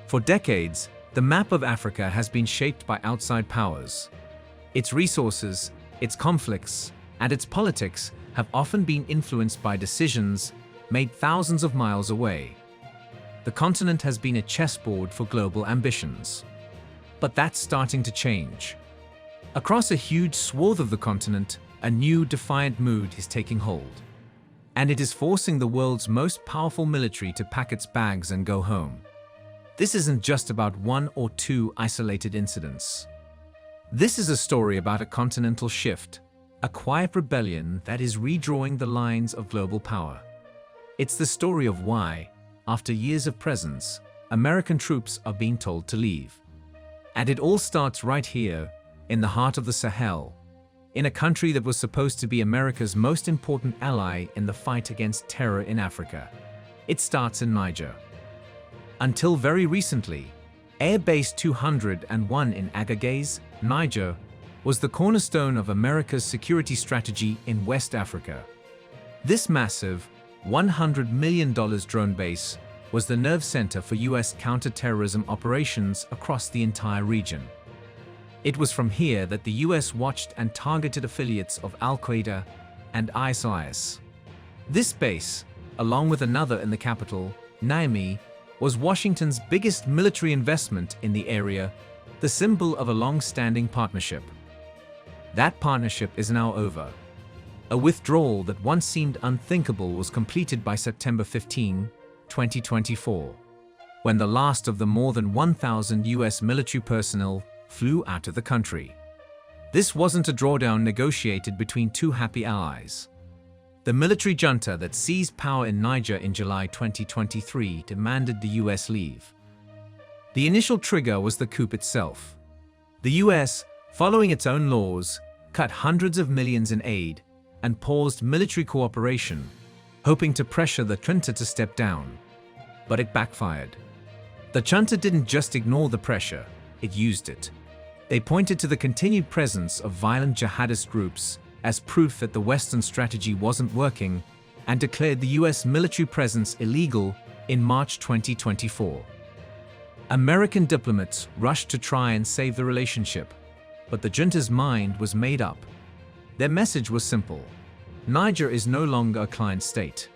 For decades, the map of Africa has been shaped by outside powers. Its resources, its conflicts, and its politics have often been influenced by decisions made thousands of miles away. The continent has been a chessboard for global ambitions. But that's starting to change. Across a huge swath of the continent, a new defiant mood is taking hold. And it is forcing the world's most powerful military to pack its bags and go home. This isn't just about one or two isolated incidents. This is a story about a continental shift, a quiet rebellion that is redrawing the lines of global power. It's the story of why, after years of presence, American troops are being told to leave. And it all starts right here, in the heart of the Sahel, in a country that was supposed to be America's most important ally in the fight against terror in Africa. It starts in Niger. Until very recently, Air Base 201 in Agadez, Niger, was the cornerstone of America's security strategy in West Africa. This massive, $100 million drone base was the nerve center for US counter-terrorism operations across the entire region. It was from here that the US watched and targeted affiliates of Al-Qaeda and AES. This base, along with another in the capital, Niamey, was Washington's biggest military investment in the area, the symbol of a long-standing partnership. That partnership is now over. A withdrawal that once seemed unthinkable was completed by September 15, 2024, when the last of the more than 1,000 US military personnel flew out of the country. This wasn't a drawdown negotiated between two happy allies. The military junta that seized power in Niger in July 2023 demanded the US leave. The initial trigger was the coup itself. The US, following its own laws, cut hundreds of millions in aid and paused military cooperation, hoping to pressure the junta to step down. But it backfired. The junta didn't just ignore the pressure, it used it. They pointed to the continued presence of violent jihadist groups as proof that the Western strategy wasn't working and declared the US military presence illegal in March 2024. American diplomats rushed to try and save the relationship, but the junta's mind was made up. Their message was simple. Niger is no longer a client state.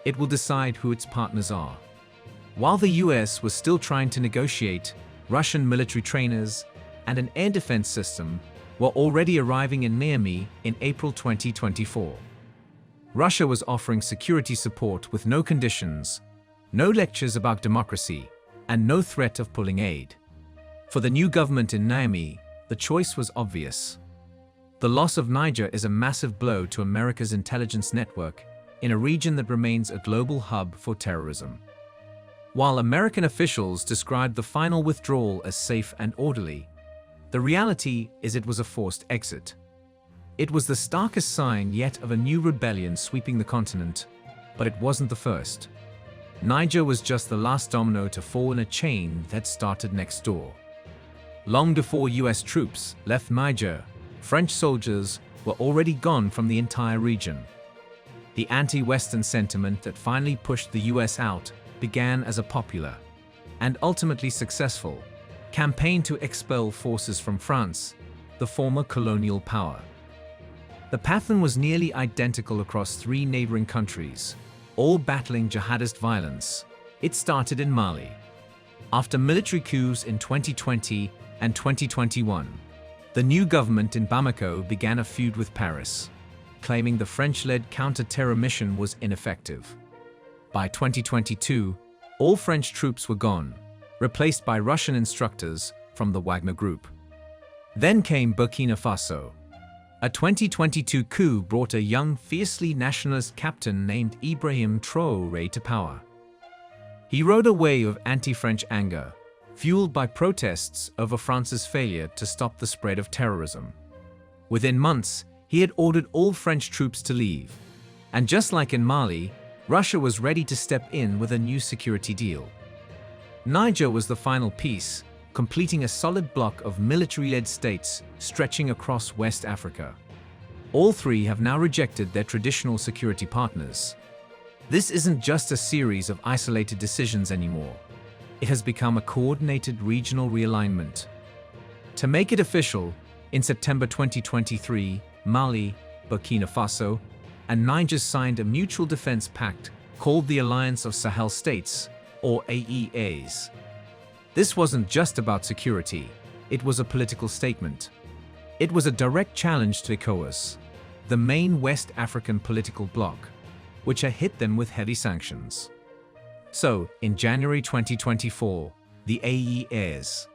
It will decide who its partners are. While the US was still trying to negotiate, Russian military trainers and an air defense system were already arriving in Niamey in April 2024. Russia was offering security support with no conditions, no lectures about democracy, and no threat of pulling aid. For the new government in Niamey, the choice was obvious. The loss of Niger is a massive blow to America's intelligence network in a region that remains a global hub for terrorism. While American officials described the final withdrawal as safe and orderly, the reality is it was a forced exit. It was the starkest sign yet of a new rebellion sweeping the continent, but it wasn't the first. Niger was just the last domino to fall in a chain that started next door. Long before US troops left Niger, French soldiers were already gone from the entire region. The anti-Western sentiment that finally pushed the US out began as a popular, and ultimately successful, campaign to expel forces from France, the former colonial power. The pattern was nearly identical across three neighboring countries, all battling jihadist violence. It started in Mali. After military coups in 2020 and 2021, the new government in Bamako began a feud with Paris, claiming the French-led counter-terror mission was ineffective. By 2022, all French troops were gone, replaced by Russian instructors from the Wagner Group. Then came Burkina Faso. A 2022 coup brought a young, fiercely nationalist captain named Ibrahim Traore to power. He rode a wave of anti-French anger, fueled by protests over France's failure to stop the spread of terrorism. Within months, he had ordered all French troops to leave. And just like in Mali, Russia was ready to step in with a new security deal. Niger was the final piece, completing a solid block of military-led states stretching across West Africa. All three have now rejected their traditional security partners. This isn't just a series of isolated decisions anymore. it has become a coordinated regional realignment. To make it official, in September 2023, Mali, Burkina Faso, and Niger signed a mutual defense pact called the Alliance of Sahel States, or AES. This wasn't just about security, it was a political statement. It was a direct challenge to ECOWAS, the main West African political bloc, which had hit them with heavy sanctions. So, in January 2024, the AES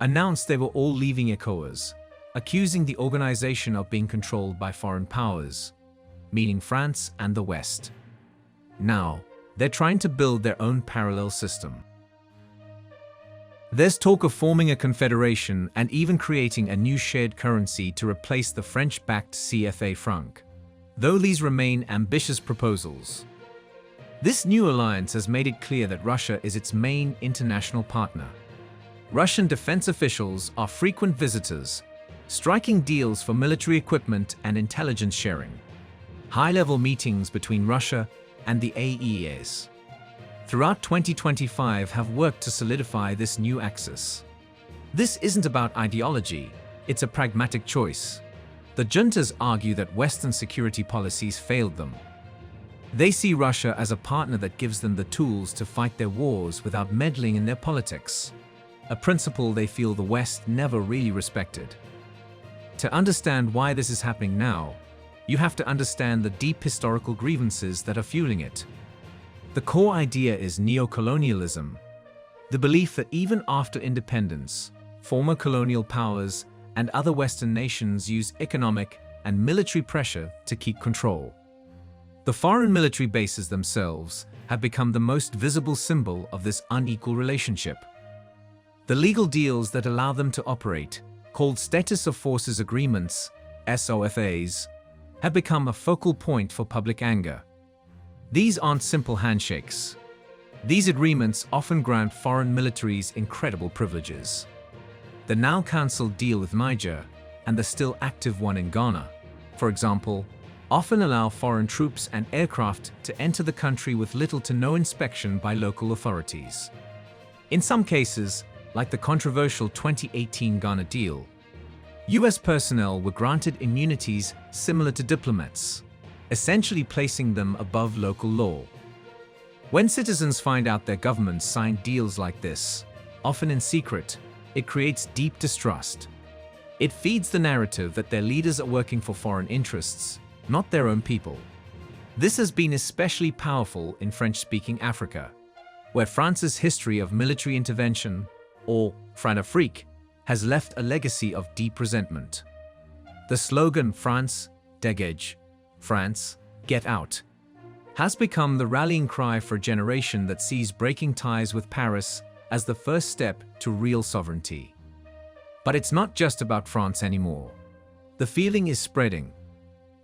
announced they were all leaving ECOWAS, accusing the organization of being controlled by foreign powers, meaning France and the West. Now, they're trying to build their own parallel system. There's talk of forming a confederation and even creating a new shared currency to replace the French-backed CFA franc, though these remain ambitious proposals. This new alliance has made it clear that Russia is its main international partner. Russian defense officials are frequent visitors, striking deals for military equipment and intelligence sharing. High-level meetings between Russia and the AES throughout 2025 have worked to solidify this new axis. This isn't about ideology, it's a pragmatic choice. The juntas argue that Western security policies failed them. They see Russia as a partner that gives them the tools to fight their wars without meddling in their politics, a principle they feel the West never really respected. To understand why this is happening now, you have to understand the deep historical grievances that are fueling it. The core idea is neocolonialism, the belief that even after independence, former colonial powers and other Western nations use economic and military pressure to keep control. The foreign military bases themselves have become the most visible symbol of this unequal relationship. The legal deals that allow them to operate, called Status of Forces Agreements, SOFAs, have become a focal point for public anger. These aren't simple handshakes. These agreements often grant foreign militaries incredible privileges. The now cancelled deal with Niger and the still active one in Ghana, for example, often allow foreign troops and aircraft to enter the country with little to no inspection by local authorities. In some cases, like the controversial 2018 Ghana deal, US personnel were granted immunities similar to diplomats, essentially placing them above local law. When citizens find out their governments signed deals like this, often in secret, it creates deep distrust. It feeds the narrative that their leaders are working for foreign interests, not their own people. This has been especially powerful in French-speaking Africa, where France's history of military intervention, or Franafrique, has left a legacy of deep resentment. The slogan "France, dégage, France, get out," has become the rallying cry for a generation that sees breaking ties with Paris as the first step to real sovereignty. But it's not just about France anymore. The feeling is spreading.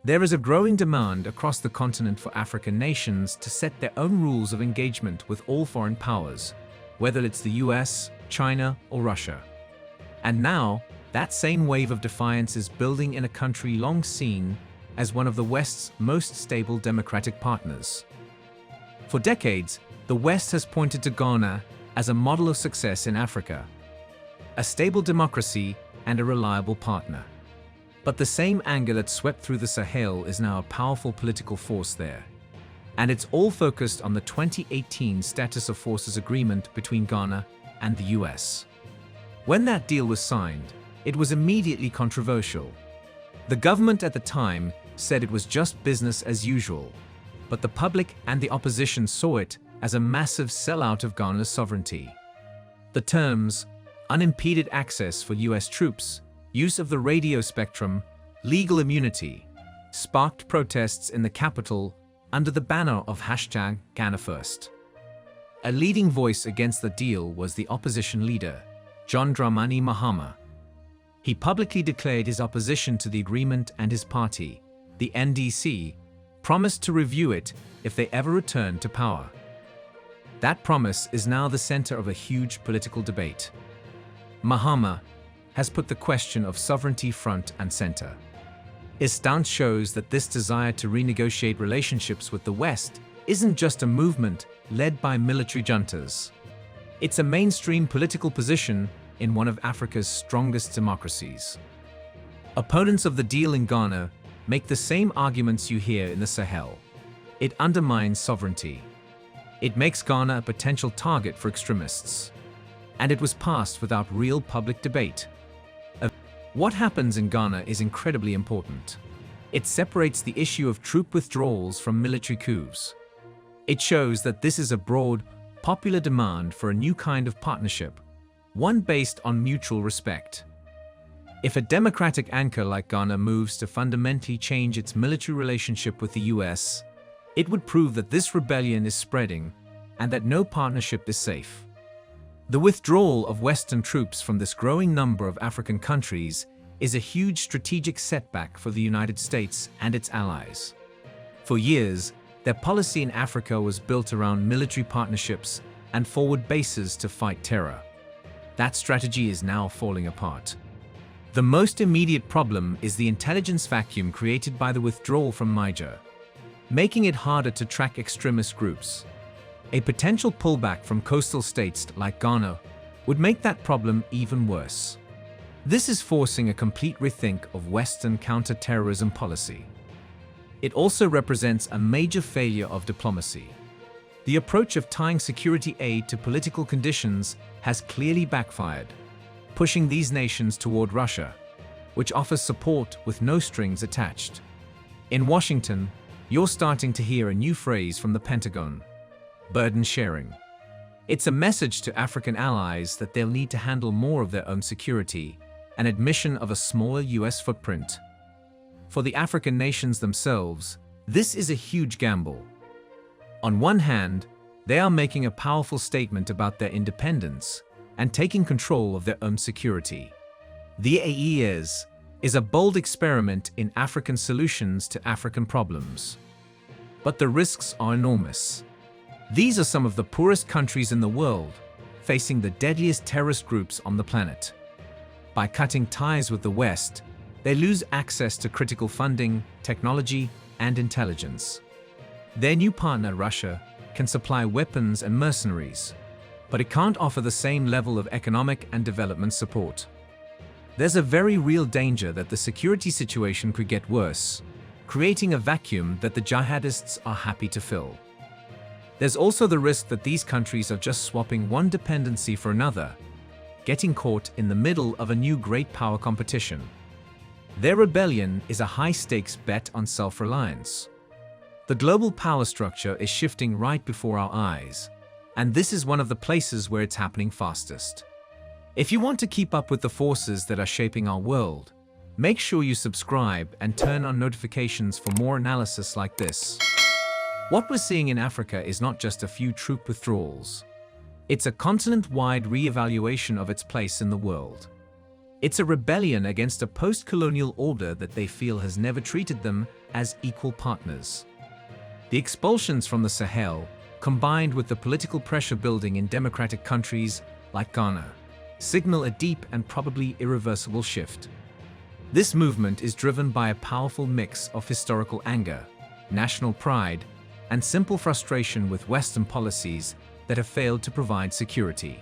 There is a growing demand across the continent for African nations to set their own rules of engagement with all foreign powers, whether it's the US, China, or Russia. And now, that same wave of defiance is building in a country long seen as one of the West's most stable democratic partners. For decades, the West has pointed to Ghana as a model of success in Africa, a stable democracy and a reliable partner. But the same anger that swept through the Sahel is now a powerful political force there. And it's all focused on the 2018 Status of Forces Agreement between Ghana and the US. When that deal was signed, it was immediately controversial. The government at the time said it was just business as usual, but the public and the opposition saw it as a massive sellout of Ghana's sovereignty. The terms, unimpeded access for US troops, use of the radio spectrum, legal immunity, sparked protests in the capital under the banner of #GhanaFirst. A leading voice against the deal was the opposition leader, John Dramani Mahama. He publicly declared his opposition to the agreement, and his party, the NDC, promised to review it if they ever returned to power. That promise is now the center of a huge political debate. Mahama has put the question of sovereignty front and center. His stance shows that this desire to renegotiate relationships with the West isn't just a movement led by military juntas. It's a mainstream political position in one of Africa's strongest democracies. Opponents of the deal in Ghana make the same arguments you hear in the Sahel. It undermines sovereignty. It makes Ghana a potential target for extremists. And it was passed without real public debate. What happens in Ghana is incredibly important. It separates the issue of troop withdrawals from military coups. It shows that this is a broad, popular demand for a new kind of partnership, one based on mutual respect. If a democratic anchor like Ghana moves to fundamentally change its military relationship with the US, it would prove that this rebellion is spreading and that no partnership is safe. The withdrawal of Western troops from this growing number of African countries is a huge strategic setback for the United States and its allies. For years, their policy in Africa was built around military partnerships and forward bases to fight terror. That strategy is now falling apart. The most immediate problem is the intelligence vacuum created by the withdrawal from Niger, making it harder to track extremist groups. A potential pullback from coastal states like Ghana would make that problem even worse. This is forcing a complete rethink of Western counter-terrorism policy. It also represents a major failure of diplomacy. The approach of tying security aid to political conditions has clearly backfired, pushing these nations toward Russia, which offers support with no strings attached. In Washington, you're starting to hear a new phrase from the Pentagon: burden sharing. It's a message to African allies that they'll need to handle more of their own security, an admission of a smaller US footprint. For the African nations themselves, this is a huge gamble. On one hand, they are making a powerful statement about their independence and taking control of their own security. The AES is a bold experiment in African solutions to African problems. But the risks are enormous. These are some of the poorest countries in the world, facing the deadliest terrorist groups on the planet. By cutting ties with the West, they lose access to critical funding, technology, and intelligence. Their new partner, Russia, can supply weapons and mercenaries, but it can't offer the same level of economic and development support. There's a very real danger that the security situation could get worse, creating a vacuum that the jihadists are happy to fill. There's also the risk that these countries are just swapping one dependency for another, getting caught in the middle of a new great power competition. Their rebellion is a high-stakes bet on self-reliance. The global power structure is shifting right before our eyes, and this is one of the places where it's happening fastest. If you want to keep up with the forces that are shaping our world, make sure you subscribe and turn on notifications for more analysis like this. What we're seeing in Africa is not just a few troop withdrawals. It's a continent-wide re-evaluation of its place in the world. It's a rebellion against a post-colonial order that they feel has never treated them as equal partners. The expulsions from the Sahel, combined with the political pressure building in democratic countries like Ghana, signal a deep and probably irreversible shift. This movement is driven by a powerful mix of historical anger, national pride, and simple frustration with Western policies that have failed to provide security.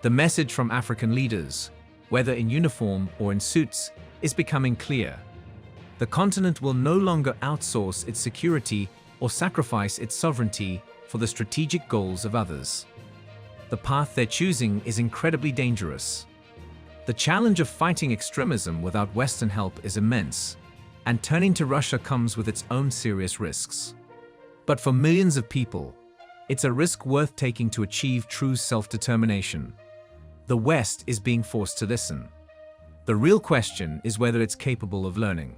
The message from African leaders, whether in uniform or in suits, is becoming clear. The continent will no longer outsource its security or sacrifice its sovereignty for the strategic goals of others. The path they're choosing is incredibly dangerous. The challenge of fighting extremism without Western help is immense, and turning to Russia comes with its own serious risks. But for millions of people, it's a risk worth taking to achieve true self-determination. The West is being forced to listen. The real question is whether it's capable of learning.